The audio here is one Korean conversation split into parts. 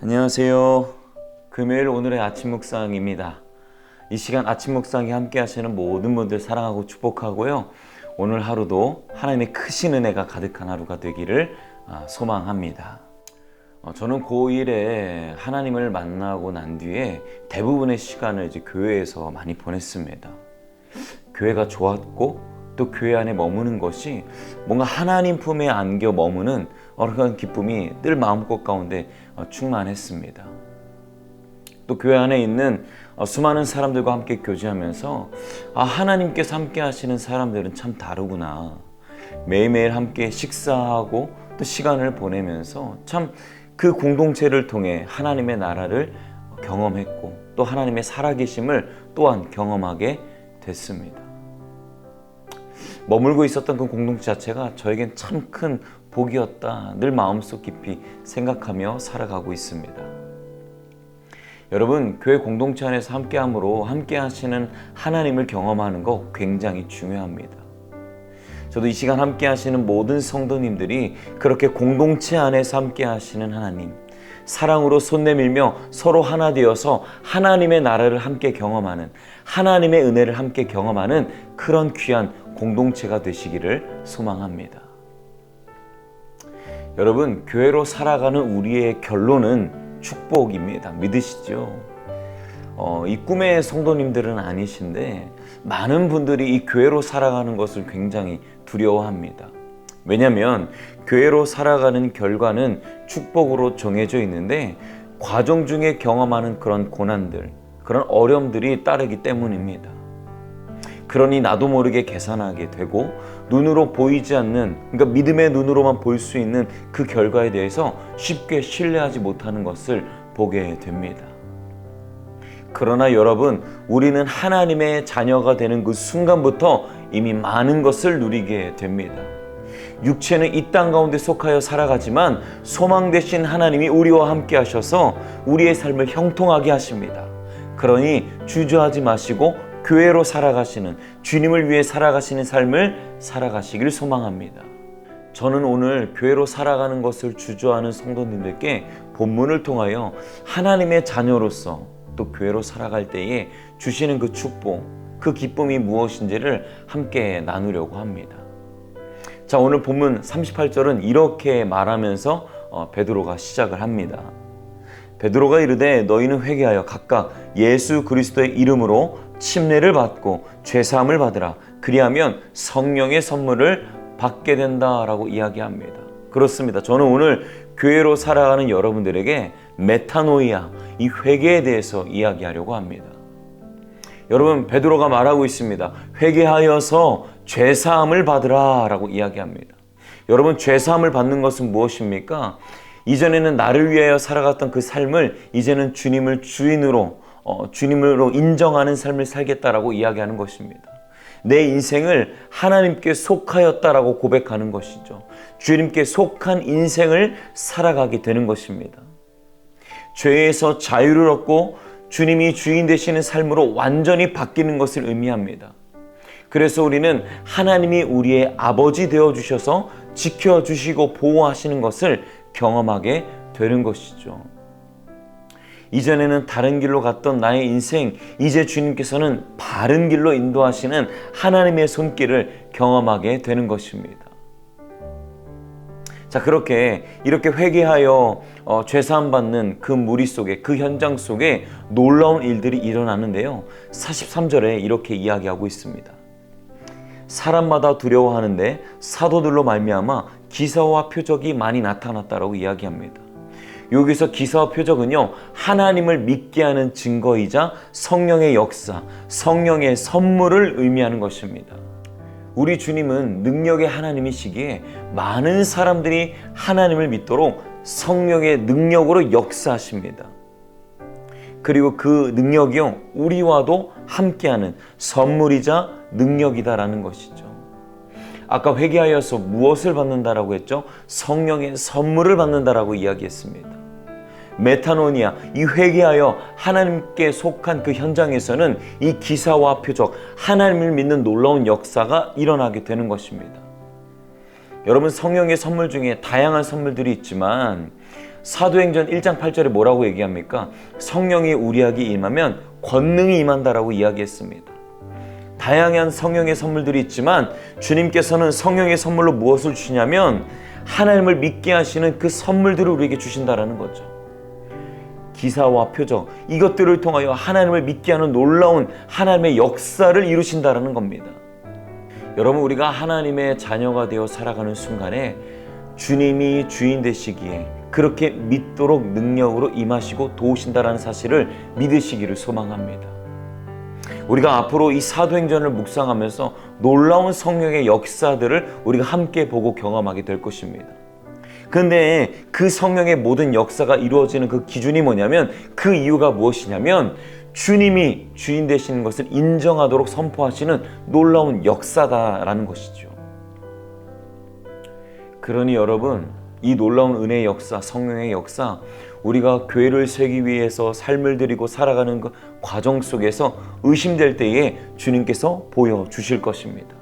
안녕하세요. 금요일 오늘의 아침 묵상입니다. 이 시간 아침 묵상에 함께 하시는 모든 분들 사랑하고 축복하고요. 오늘 하루도 하나님의 크신 은혜가 가득한 하루가 되기를 소망합니다. 저는 고1에 하나님을 만나고 난 뒤에 대부분의 시간을 이제 교회에서 많이 보냈습니다. 교회가 좋았고 또 교회 안에 머무는 것이 뭔가 하나님 품에 안겨 머무는 그런 기쁨이 늘 마음껏 가운데 충만했습니다. 또 교회 안에 있는 수많은 사람들과 함께 교제하면서 하나님께서 함께 하시는 사람들은 참 다르구나. 매일매일 함께 식사하고 또 시간을 보내면서 참 그 공동체를 통해 하나님의 나라를 경험했고 또 하나님의 살아계심을 또한 경험하게 됐습니다. 머물고 있었던 그 공동체 자체가 저에겐 참 큰 복이었다. 늘 마음속 깊이 생각하며 살아가고 있습니다. 여러분, 교회 공동체 안에서 함께함으로 함께 하시는 하나님을 경험하는 거 굉장히 중요합니다. 저도 이 시간 함께 하시는 모든 성도님들이 그렇게 공동체 안에서 함께 하시는 하나님, 사랑으로 손 내밀며 서로 하나 되어서 하나님의 나라를 함께 경험하는, 하나님의 은혜를 함께 경험하는 그런 귀한 공동체가 되시기를 소망합니다. 여러분, 교회로 살아가는 우리의 결론은 축복입니다. 믿으시죠? 이 꿈의 성도님들은 아니신데 많은 분들이 이 교회로 살아가는 것을 굉장히 두려워합니다. 왜냐하면 교회로 살아가는 결과는 축복으로 정해져 있는데 과정 중에 경험하는 그런 고난들, 그런 어려움들이 따르기 때문입니다. 그러니 나도 모르게 계산하게 되고 눈으로 보이지 않는, 그러니까 믿음의 눈으로만 볼 수 있는 그 결과에 대해서 쉽게 신뢰하지 못하는 것을 보게 됩니다. 그러나 여러분, 우리는 하나님의 자녀가 되는 그 순간부터 이미 많은 것을 누리게 됩니다. 육체는 이 땅 가운데 속하여 살아가지만 소망 되신 하나님이 우리와 함께 하셔서 우리의 삶을 형통하게 하십니다. 그러니 주저하지 마시고 교회로 살아가시는, 주님을 위해 살아가시는 삶을 살아가시길 소망합니다. 저는 오늘 교회로 살아가는 것을 주저하는 성도님들께 본문을 통하여 하나님의 자녀로서 또 교회로 살아갈 때에 주시는 그 축복, 그 기쁨이 무엇인지를 함께 나누려고 합니다. 자, 오늘 본문 38절은 이렇게 말하면서 베드로가 시작을 합니다. 베드로가 이르되 너희는 회개하여 각각 예수 그리스도의 이름으로 침례를 받고 죄사함을 받으라. 그리하면 성령의 선물을 받게 된다라고 이야기합니다. 그렇습니다. 저는 오늘 교회로 살아가는 여러분들에게 메타노이아, 이 회개에 대해서 이야기하려고 합니다. 여러분, 베드로가 말하고 있습니다. 회개하여서 죄사함을 받으라 라고 이야기합니다. 여러분, 죄사함을 받는 것은 무엇입니까? 이전에는 나를 위하여 살아갔던 그 삶을 이제는 주님을 주님으로 인정하는 삶을 살겠다라고 이야기하는 것입니다. 내 인생을 하나님께 속하였다라고 고백하는 것이죠. 주님께 속한 인생을 살아가게 되는 것입니다. 죄에서 자유를 얻고 주님이 주인 되시는 삶으로 완전히 바뀌는 것을 의미합니다. 그래서 우리는 하나님이 우리의 아버지 되어주셔서 지켜주시고 보호하시는 것을 경험하게 되는 것이죠. 이전에는 다른 길로 갔던 나의 인생, 이제 주님께서는 바른 길로 인도하시는 하나님의 손길을 경험하게 되는 것입니다. 자, 이렇게 회개하여 죄사함 받는 그 무리 속에, 그 현장 속에 놀라운 일들이 일어나는데요. 43절에 이렇게 이야기하고 있습니다. 사람마다 두려워하는데 사도들로 말미암아 기사와 표적이 많이 나타났다라고 이야기합니다. 여기서 기사와 표적은요, 하나님을 믿게 하는 증거이자 성령의 역사, 성령의 선물을 의미하는 것입니다. 우리 주님은 능력의 하나님이시기에 많은 사람들이 하나님을 믿도록 성령의 능력으로 역사하십니다. 그리고 그 능력이요, 우리와도 함께하는 선물이자 능력이다라는 것이죠. 아까 회개하여서 무엇을 받는다라고 했죠? 성령의 선물을 받는다라고 이야기했습니다. 메타노니아, 이 회개하여 하나님께 속한 그 현장에서는 이 기사와 표적, 하나님을 믿는 놀라운 역사가 일어나게 되는 것입니다. 여러분, 성령의 선물 중에 다양한 선물들이 있지만 사도행전 1장 8절에 뭐라고 얘기합니까? 성령이 우리에게 임하면 권능이 임한다라고 이야기했습니다. 다양한 성령의 선물들이 있지만 주님께서는 성령의 선물로 무엇을 주시냐면 하나님을 믿게 하시는 그 선물들을 우리에게 주신다라는 거죠. 기사와 표적, 이것들을 통하여 하나님을 믿게 하는 놀라운 하나님의 역사를 이루신다라는 겁니다. 여러분, 우리가 하나님의 자녀가 되어 살아가는 순간에 주님이 주인 되시기에 그렇게 믿도록 능력으로 임하시고 도우신다라는 사실을 믿으시기를 소망합니다. 우리가 앞으로 이 사도행전을 묵상하면서 놀라운 성령의 역사들을 우리가 함께 보고 경험하게 될 것입니다. 그런데 그 성령의 모든 역사가 이루어지는 그 기준이 뭐냐면, 그 이유가 무엇이냐면 주님이 주인 되시는 것을 인정하도록 선포하시는 놀라운 역사다라는 것이죠. 그러니 여러분, 이 놀라운 은혜의 역사, 성령의 역사, 우리가 교회를 세우기 위해서 삶을 드리고 살아가는 그 과정 속에서 의심될 때에 주님께서 보여주실 것입니다.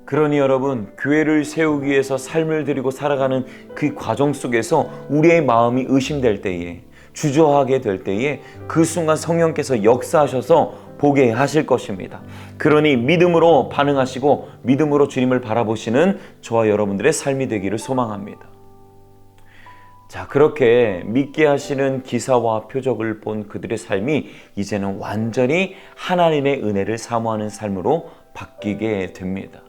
그러니 여러분, 교회를 세우기 위해서 삶을 드리고 살아가는 그 과정 속에서 우리의 마음이 의심될 때에, 주저하게 될 때에 그 순간 성령께서 역사하셔서 보게 하실 것입니다. 그러니 믿음으로 반응하시고 믿음으로 주님을 바라보시는 저와 여러분들의 삶이 되기를 소망합니다. 자, 그렇게 믿게 하시는 기사와 표적을 본 그들의 삶이 이제는 완전히 하나님의 은혜를 사모하는 삶으로 바뀌게 됩니다.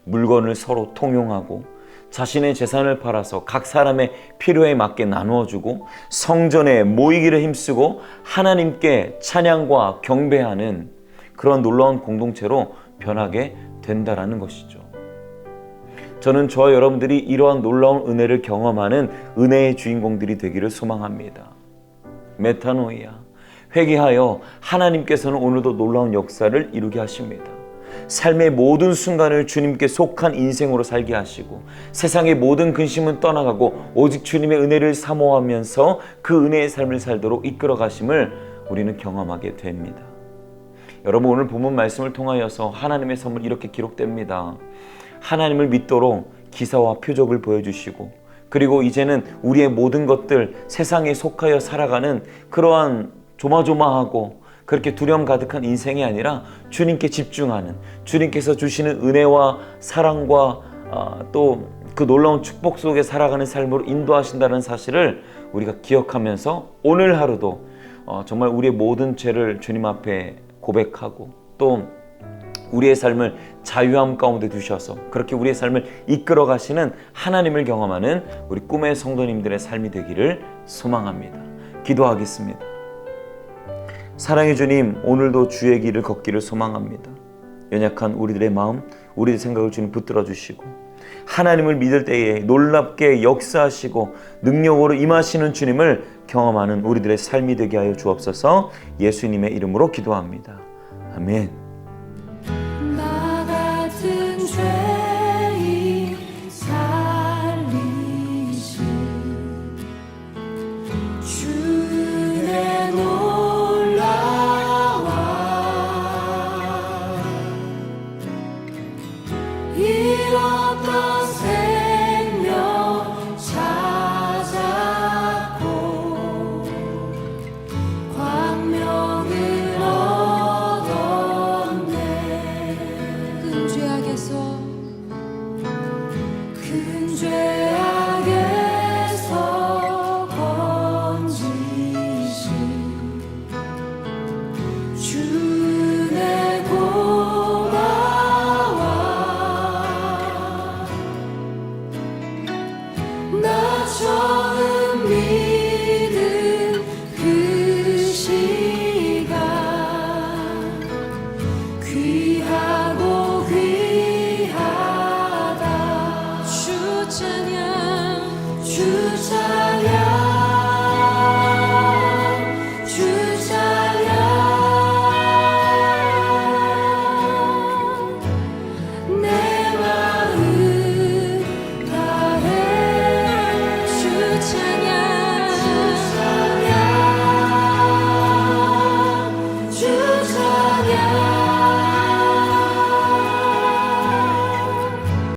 물건을 서로 통용하고 자신의 재산을 팔아서 각 사람의 필요에 맞게 나누어주고 성전에 모이기를 힘쓰고 하나님께 찬양과 경배하는 그런 놀라운 공동체로 변하게 된다라는 것이죠. 저는 저와 여러분들이 이러한 놀라운 은혜를 경험하는 은혜의 주인공들이 되기를 소망합니다. 메타노이아, 회개하여 하나님께서는 오늘도 놀라운 역사를 이루게 하십니다. 삶의 모든 순간을 주님께 속한 인생으로 살게 하시고 세상의 모든 근심은 떠나가고 오직 주님의 은혜를 사모하면서 그 은혜의 삶을 살도록 이끌어 가심을 우리는 경험하게 됩니다. 여러분, 오늘 본문 말씀을 통하여서 하나님의 선물 이렇게 기록됩니다. 하나님을 믿도록 기사와 표적을 보여주시고, 그리고 이제는 우리의 모든 것들, 세상에 속하여 살아가는 그러한 조마조마하고 그렇게 두려움 가득한 인생이 아니라 주님께 집중하는, 주님께서 주시는 은혜와 사랑과 또 그 놀라운 축복 속에 살아가는 삶으로 인도하신다는 사실을 우리가 기억하면서 오늘 하루도 정말 우리의 모든 죄를 주님 앞에 고백하고 또 우리의 삶을 자유함 가운데 두셔서 그렇게 우리의 삶을 이끌어 가시는 하나님을 경험하는 우리 꿈의 성도님들의 삶이 되기를 소망합니다. 기도하겠습니다. 사랑의 주님, 오늘도 주의 길을 걷기를 소망합니다. 연약한 우리들의 마음, 우리의 생각을 주님 붙들어 주시고 하나님을 믿을 때에 놀랍게 역사하시고 능력으로 임하시는 주님을 경험하는 우리들의 삶이 되게 하여 주옵소서. 예수님의 이름으로 기도합니다. 아멘. 찬양